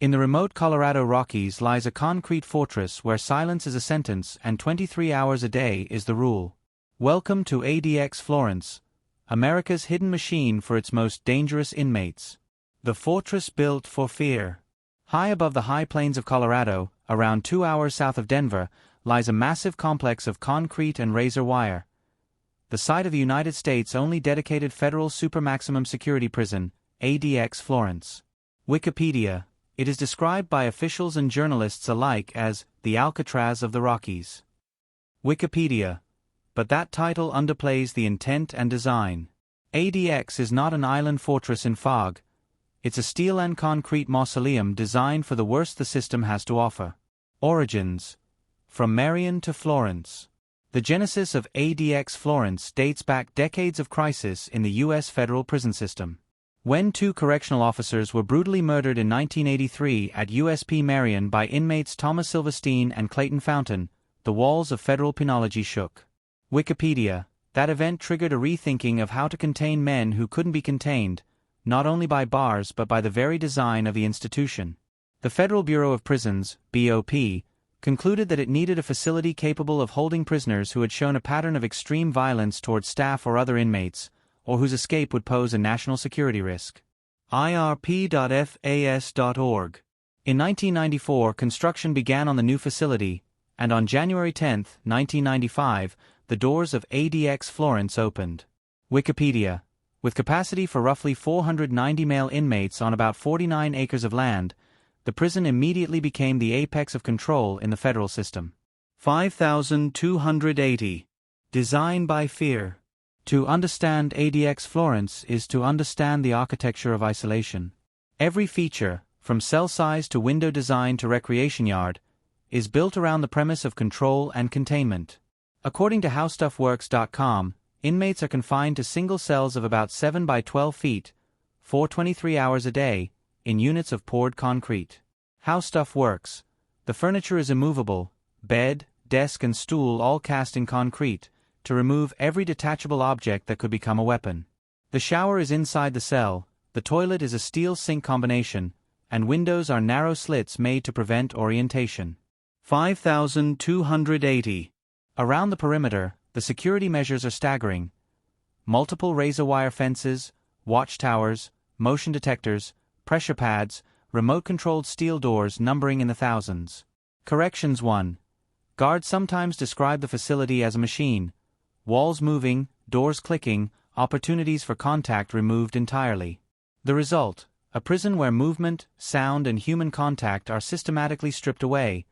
In the remote Colorado Rockies lies a concrete fortress where silence is a sentence and 23 hours a day is the rule. Welcome to ADX Florence, America's hidden machine for its most dangerous inmates. The fortress built for fear. High above the high plains of Colorado, around 2 hours south of Denver, lies a massive complex of concrete and razor wire. The site of the United States' only dedicated federal super-maximum security prison, ADX Florence. Wikipedia. It is described by officials and journalists alike as the Alcatraz of the Rockies. Wikipedia. But that title underplays the intent and design. ADX is not an island fortress in fog. It's a steel and concrete mausoleum designed for the worst the system has to offer. Origins. From Marion to Florence. The genesis of ADX Florence dates back decades of crisis in the U.S. federal prison system. When 2 correctional officers were brutally murdered in 1983 at USP Marion by inmates Thomas Silverstein and Clayton Fountain, the walls of federal penology shook. Wikipedia. That event triggered a rethinking of how to contain men who couldn't be contained, not only by bars but by the very design of the institution. The Federal Bureau of Prisons, BOP, concluded that it needed a facility capable of holding prisoners who had shown a pattern of extreme violence toward staff or other inmates, or whose escape would pose a national security risk. IRP.FAS.org. In 1994, construction began on the new facility, and on January 10, 1995, the doors of ADX Florence opened. Wikipedia. With capacity for roughly 490 male inmates on about 49 acres of land, the prison immediately became the apex of control in the federal system. 5280. Design by fear. To understand ADX Florence is to understand the architecture of isolation. Every feature, from cell size to window design to recreation yard, is built around the premise of control and containment. According to HowStuffWorks.com, inmates are confined to single cells of about 7 by 12 feet, for 23 hours a day, in units of poured concrete. How Stuff Works. The furniture is immovable, bed, desk and stool all cast in concrete, to remove every detachable object that could become a weapon. The shower is inside the cell, the toilet is a steel sink combination, and windows are narrow slits made to prevent orientation. 5280. Around the perimeter, the security measures are staggering. Multiple razor wire fences, watchtowers, motion detectors, pressure pads, remote-controlled steel doors numbering in the thousands. Corrections 1. Guards sometimes describe the facility as a machine. Walls moving, doors clicking, opportunities for contact removed entirely. The result, a prison where movement, sound and human contact are systematically stripped away,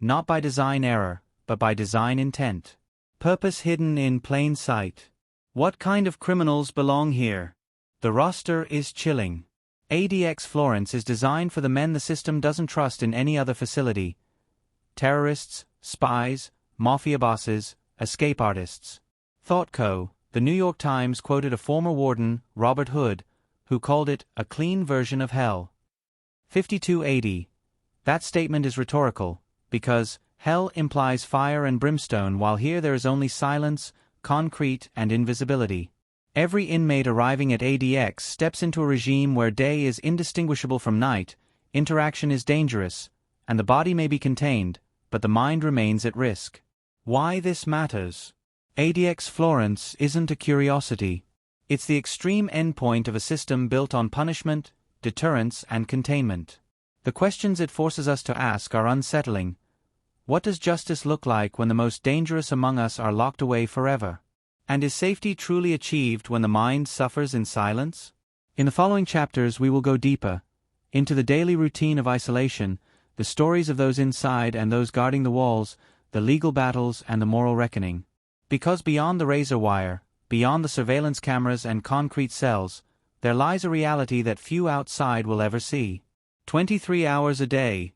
not by design error, but by design intent. Purpose hidden in plain sight. What kind of criminals belong here? The roster is chilling. ADX Florence is designed for the men the system doesn't trust in any other facility. Terrorists, spies, mafia bosses, escape artists. ThoughtCo, the New York Times quoted a former warden, Robert Hood, who called it a clean version of hell. 5280. That statement is rhetorical, because hell implies fire and brimstone while here there is only silence, concrete and invisibility. Every inmate arriving at ADX steps into a regime where day is indistinguishable from night, interaction is dangerous, and the body may be contained, but the mind remains at risk. Why this matters? ADX Florence isn't a curiosity. It's the extreme endpoint of a system built on punishment, deterrence and containment. The questions it forces us to ask are unsettling. What does justice look like when the most dangerous among us are locked away forever? And is safety truly achieved when the mind suffers in silence? In the following chapters we will go deeper, into the daily routine of isolation, the stories of those inside and those guarding the walls, the legal battles and the moral reckoning. Because beyond the razor wire, beyond the surveillance cameras and concrete cells, there lies a reality that few outside will ever see. 23 hours a day.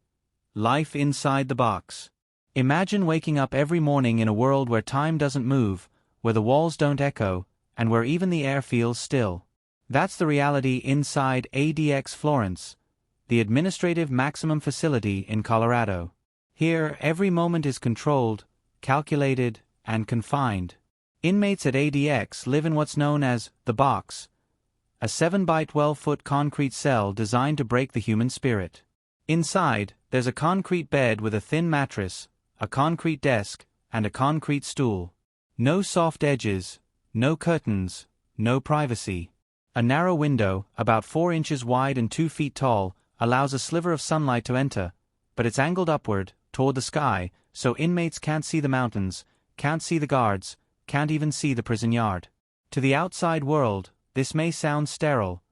Life inside the box. Imagine waking up every morning in a world where time doesn't move, where the walls don't echo, and where even the air feels still. That's the reality inside ADX Florence, the administrative maximum facility in Colorado. Here, every moment is controlled, calculated, and confined. Inmates at ADX live in what's known as the box, a 7 by 12 foot concrete cell designed to break the human spirit. Inside, there's a concrete bed with a thin mattress, a concrete desk, and a concrete stool. No soft edges, no curtains, no privacy. A narrow window, about 4 inches wide and 2 feet tall, allows a sliver of sunlight to enter, but it's angled upward, toward the sky, so inmates can't see the mountains, can't see the guards, can't even see the prison yard. To the outside world, this may sound sterile,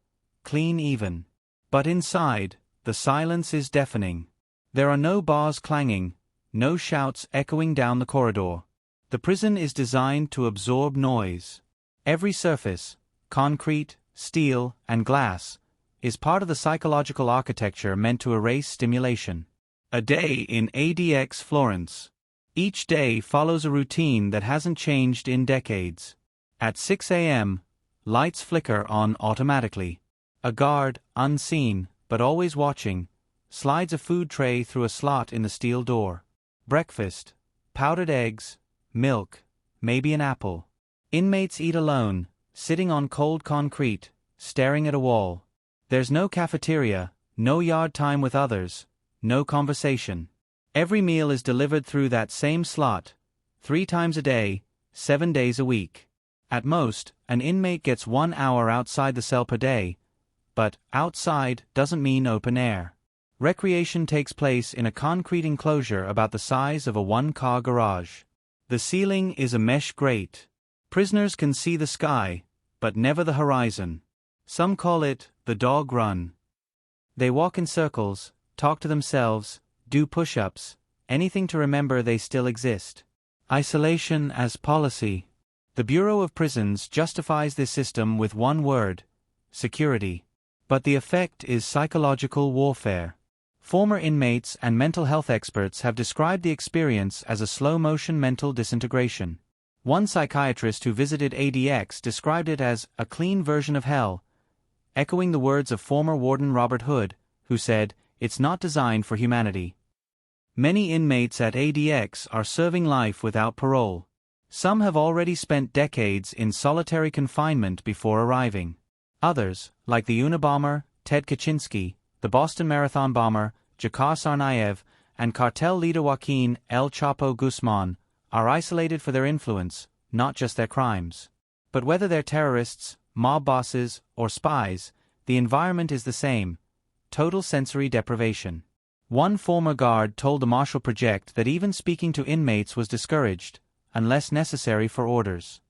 clean even. But inside, the silence is deafening. There are no bars clanging, no shouts echoing down the corridor. The prison is designed to absorb noise. Every surface, concrete, steel, and glass, is part of the psychological architecture meant to erase stimulation. A day in ADX Florence. Each day follows a routine that hasn't changed in decades. At 6 a.m., lights flicker on automatically. A guard, unseen, but always watching, slides a food tray through a slot in the steel door. Breakfast, powdered eggs, milk, maybe an apple. Inmates eat alone, sitting on cold concrete, staring at a wall. There's no cafeteria, no yard time with others, no conversation. Every meal is delivered through that same slot, 3 times a day, 7 days a week. At most, an inmate gets 1 hour outside the cell per day, but outside doesn't mean open air. Recreation takes place in a concrete enclosure about the size of a 1-car garage. The ceiling is a mesh grate. Prisoners can see the sky, but never the horizon. Some call it the dog run. They walk in circles, talk to themselves, do push-ups, anything to remember they still exist. Isolation as policy. The Bureau of Prisons justifies this system with one word: security. But the effect is psychological warfare. Former inmates and mental health experts have described the experience as a slow-motion mental disintegration. One psychiatrist who visited ADX described it as a clean version of hell, echoing the words of former warden Robert Hood, who said, "It's not designed for humanity." Many inmates at ADX are serving life without parole. Some have already spent decades in solitary confinement before arriving. Others, like the Unabomber, Ted Kaczynski, the Boston Marathon bomber, Dzhokhar Tsarnaev, and cartel leader Joaquin El Chapo Guzman, are isolated for their influence, not just their crimes. But whether they're terrorists, mob bosses, or spies, the environment is the same: total sensory deprivation. One former guard told the Marshall Project that even speaking to inmates was discouraged, unless necessary for orders.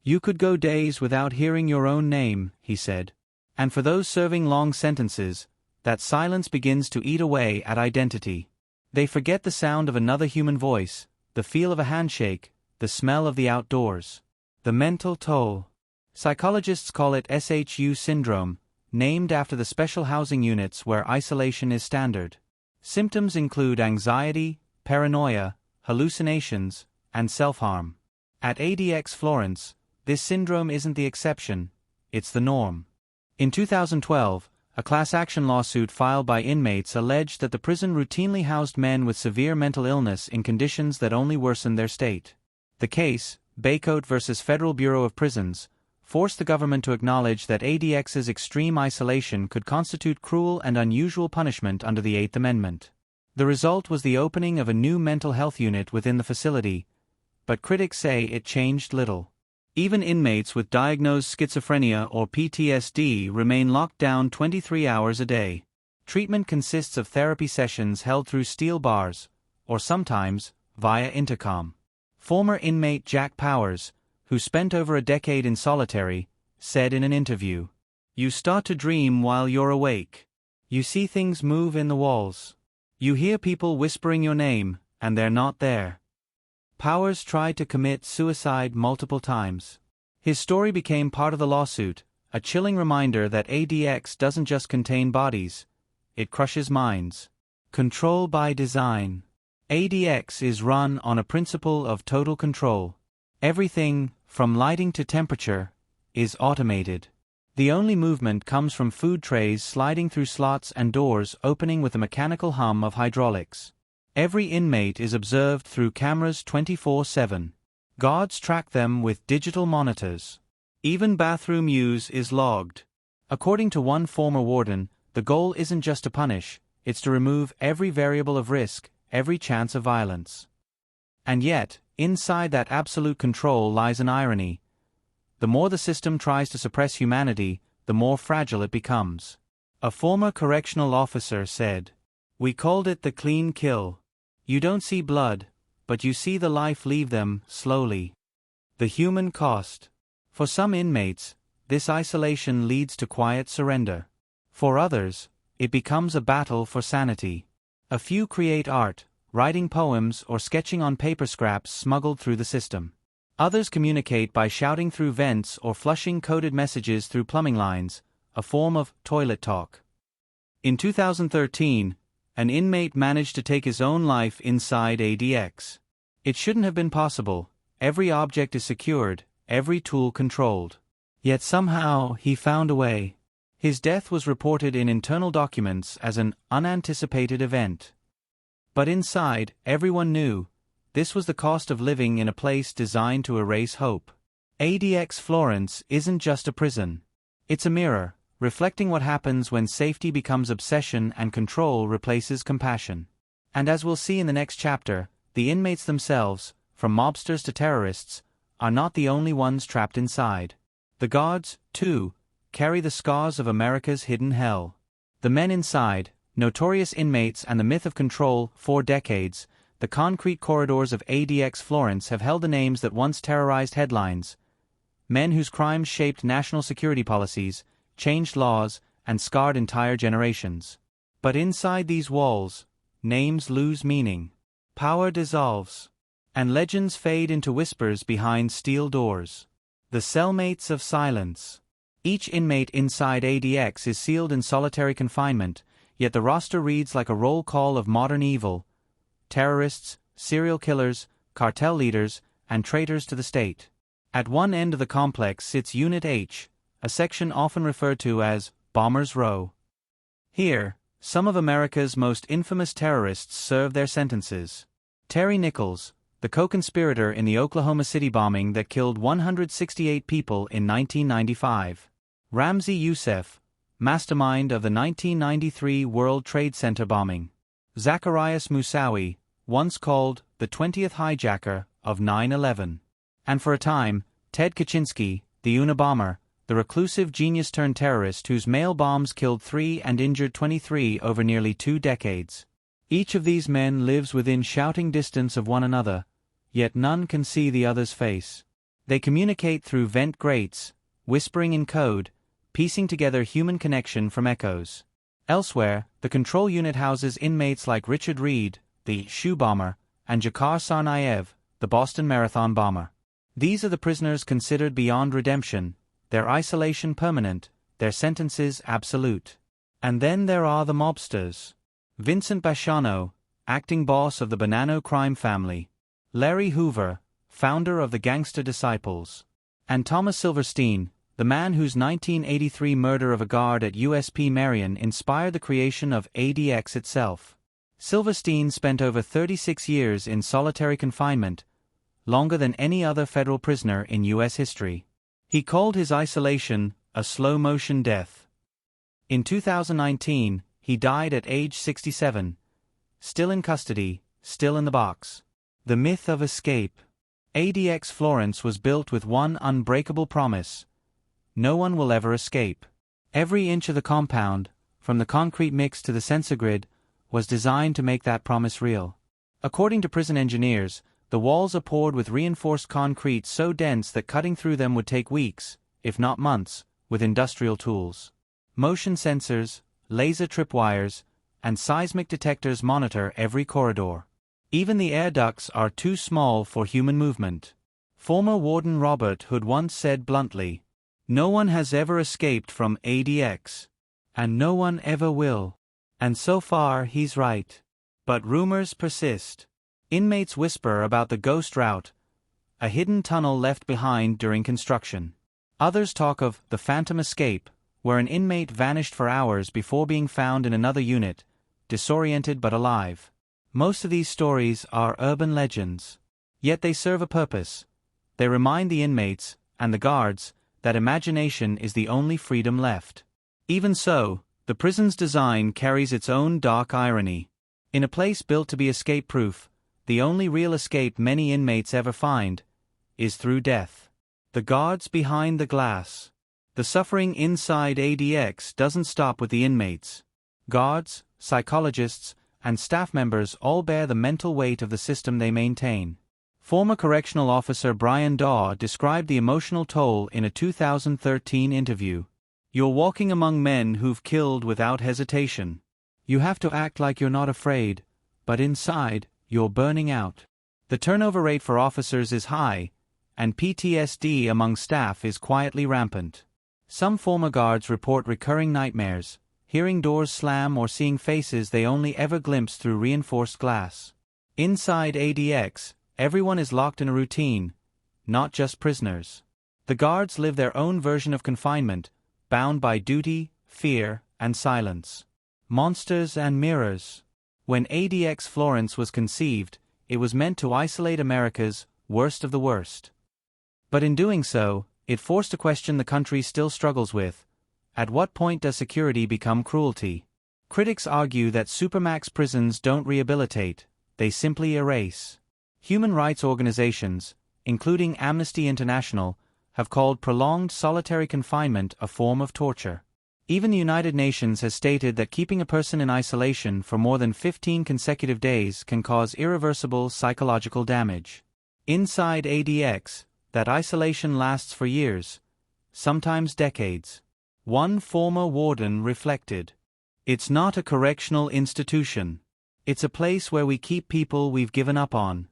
"You could go days without hearing your own name," he said. And for those serving long sentences, that silence begins to eat away at identity. They forget the sound of another human voice, the feel of a handshake, the smell of the outdoors. The mental toll. Psychologists call it SHU syndrome, named after the special housing units where isolation is standard. Symptoms include anxiety, paranoia, hallucinations, and self-harm. At ADX Florence, this syndrome isn't the exception, it's the norm. In 2012, a class action lawsuit filed by inmates alleged that the prison routinely housed men with severe mental illness in conditions that only worsened their state. The case, Baycoat v. Federal Bureau of Prisons, forced the government to acknowledge that ADX's extreme isolation could constitute cruel and unusual punishment under the 8th Amendment. The result was the opening of a new mental health unit within the facility, but critics say it changed little. Even inmates with diagnosed schizophrenia or PTSD remain locked down 23 hours a day. Treatment consists of therapy sessions held through steel bars, or sometimes via intercom. Former inmate Jack Powers, who spent over a decade in solitary, said in an interview, "You start to dream while you're awake. You see things move in the walls. You hear people whispering your name, and they're not there." Powers tried to commit suicide multiple times. His story became part of the lawsuit, a chilling reminder that ADX doesn't just contain bodies, it crushes minds. Control by design. ADX is run on a principle of total control. Everything, from lighting to temperature, is automated. The only movement comes from food trays sliding through slots and doors opening with a mechanical hum of hydraulics. Every inmate is observed through cameras 24/7. Guards track them with digital monitors. Even bathroom use is logged. According to one former warden, the goal isn't just to punish, it's to remove every variable of risk, every chance of violence. And yet, inside that absolute control lies an irony. The more the system tries to suppress humanity, the more fragile it becomes. A former correctional officer said, "We called it the clean kill. You don't see blood, but you see the life leave them, slowly." The human cost. For some inmates, this isolation leads to quiet surrender. For others, it becomes a battle for sanity. A few create art, writing poems or sketching on paper scraps smuggled through the system. Others communicate by shouting through vents or flushing coded messages through plumbing lines, a form of toilet talk. In 2013, an inmate managed to take his own life inside ADX. It shouldn't have been possible. Every object is secured, every tool controlled. Yet somehow he found a way. His death was reported in internal documents as an unanticipated event. But inside, everyone knew, this was the cost of living in a place designed to erase hope. ADX Florence isn't just a prison. It's a mirror, reflecting what happens when safety becomes obsession and control replaces compassion. And as we'll see in the next chapter, the inmates themselves, from mobsters to terrorists, are not the only ones trapped inside. The guards, too, carry the scars of America's hidden hell. The men inside, notorious inmates and the myth of control, for decades, the concrete corridors of ADX Florence have held the names that once terrorized headlines. Men whose crimes shaped national security policies, changed laws, and scarred entire generations. But inside these walls, names lose meaning. Power dissolves. And legends fade into whispers behind steel doors. The cellmates of silence. Each inmate inside ADX is sealed in solitary confinement, yet the roster reads like a roll call of modern evil. Terrorists, serial killers, cartel leaders, and traitors to the state. At one end of the complex sits Unit H, a section often referred to as Bombers Row. Here, some of America's most infamous terrorists serve their sentences. Terry Nichols, the co-conspirator in the Oklahoma City bombing that killed 168 people in 1995. Ramzi Youssef, mastermind of the 1993 World Trade Center bombing. Zacarias Moussaoui, once called the 20th hijacker of 9/11. And for a time, Ted Kaczynski, the Unabomber, the reclusive genius-turned-terrorist whose mail bombs killed 3 and injured 23 over nearly 2 decades. Each of these men lives within shouting distance of one another, yet none can see the other's face. They communicate through vent grates, whispering in code, piecing together human connection from echoes. Elsewhere, the control unit houses inmates like Richard Reed, the shoe bomber, and Jakar Tsarnaev, the Boston Marathon bomber. These are the prisoners considered beyond redemption, their isolation permanent, their sentences absolute. And then there are the mobsters. Vincent Basciano, acting boss of the Bonanno crime family. Larry Hoover, founder of the Gangster Disciples. And Thomas Silverstein, the man whose 1983 murder of a guard at USP Marion inspired the creation of ADX itself. Silverstein spent over 36 years in solitary confinement, longer than any other federal prisoner in U.S. history. He called his isolation a slow-motion death. In 2019, he died at age 67, still in custody, still in the box. The myth of escape. ADX Florence was built with one unbreakable promise. No one will ever escape. Every inch of the compound, from the concrete mix to the sensor grid, was designed to make that promise real. According to prison engineers, the walls are poured with reinforced concrete so dense that cutting through them would take weeks, if not months, with industrial tools. Motion sensors, laser tripwires, and seismic detectors monitor every corridor. Even the air ducts are too small for human movement. Former Warden Robert Hood once said bluntly, "No one has ever escaped from ADX. And no one ever will." And so far he's right. But rumors persist. Inmates whisper about the ghost route, a hidden tunnel left behind during construction. Others talk of the phantom escape, where an inmate vanished for hours before being found in another unit, disoriented but alive. Most of these stories are urban legends. Yet they serve a purpose. They remind the inmates, and the guards, that imagination is the only freedom left. Even so, The prison's design carries its own dark irony. In a place built to be escape-proof, the only real escape many inmates ever find is through death. The guards behind the glass. The suffering inside ADX doesn't stop with the inmates. Guards, psychologists, and staff members all bear the mental weight of the system they maintain. Former correctional officer Brian Daw described the emotional toll in a 2013 interview. "You're walking among men who've killed without hesitation. You have to act like you're not afraid, but inside, you're burning out." The turnover rate for officers is high, and PTSD among staff is quietly rampant. Some former guards report recurring nightmares, hearing doors slam or seeing faces they only ever glimpse through reinforced glass. Inside ADX, everyone is locked in a routine, not just prisoners. The guards live their own version of confinement, bound by duty, fear, and silence. Monsters and mirrors. When ADX Florence was conceived, it was meant to isolate America's worst of the worst. But in doing so, it forced a question the country still struggles with: at what point does security become cruelty? Critics argue that Supermax prisons don't rehabilitate, they simply erase. Human rights organizations, including Amnesty International, have called prolonged solitary confinement a form of torture. Even the United Nations has stated that keeping a person in isolation for more than 15 consecutive days can cause irreversible psychological damage. Inside ADX, that isolation lasts for years, sometimes decades. One former warden reflected, "It's not a correctional institution. It's a place where we keep people we've given up on."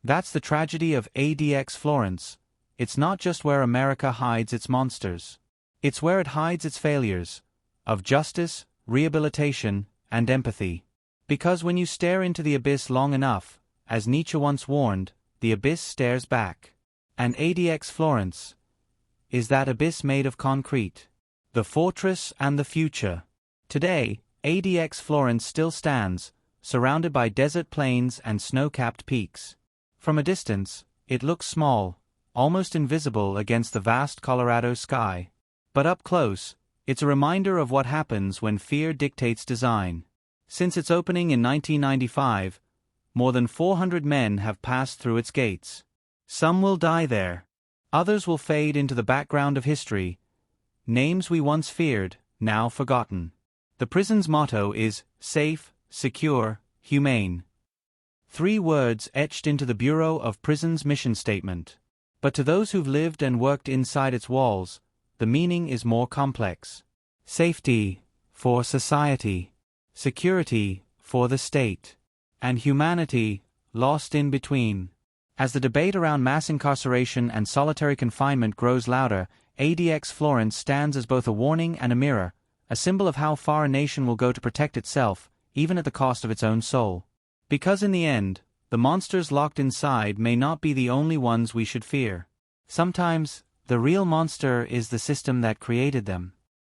That's the tragedy of ADX Florence. It's not just where America hides its monsters. It's where it hides its failures of justice, rehabilitation, and empathy. Because when you stare into the abyss long enough, as Nietzsche once warned, the abyss stares back. And ADX Florence is that abyss made of concrete. The fortress and the future. Today, ADX Florence still stands, surrounded by desert plains and snow-capped peaks. From a distance, it looks small, almost invisible against the vast Colorado sky. But up close, it's a reminder of what happens when fear dictates design. Since its opening in 1995, more than 400 men have passed through its gates. Some will die there. Others will fade into the background of history. Names we once feared, now forgotten. The prison's motto is safe, secure, humane. 3 words etched into the Bureau of Prisons' mission statement. But to those who've lived and worked inside its walls, the meaning is more complex. Safety, for society. Security, for the state. And humanity, lost in between. As the debate around mass incarceration and solitary confinement grows louder, ADX Florence stands as both a warning and a mirror, a symbol of how far a nation will go to protect itself, even at the cost of its own soul. Because in the end, the monsters locked inside may not be the only ones we should fear. Sometimes, the real monster is the system that created them.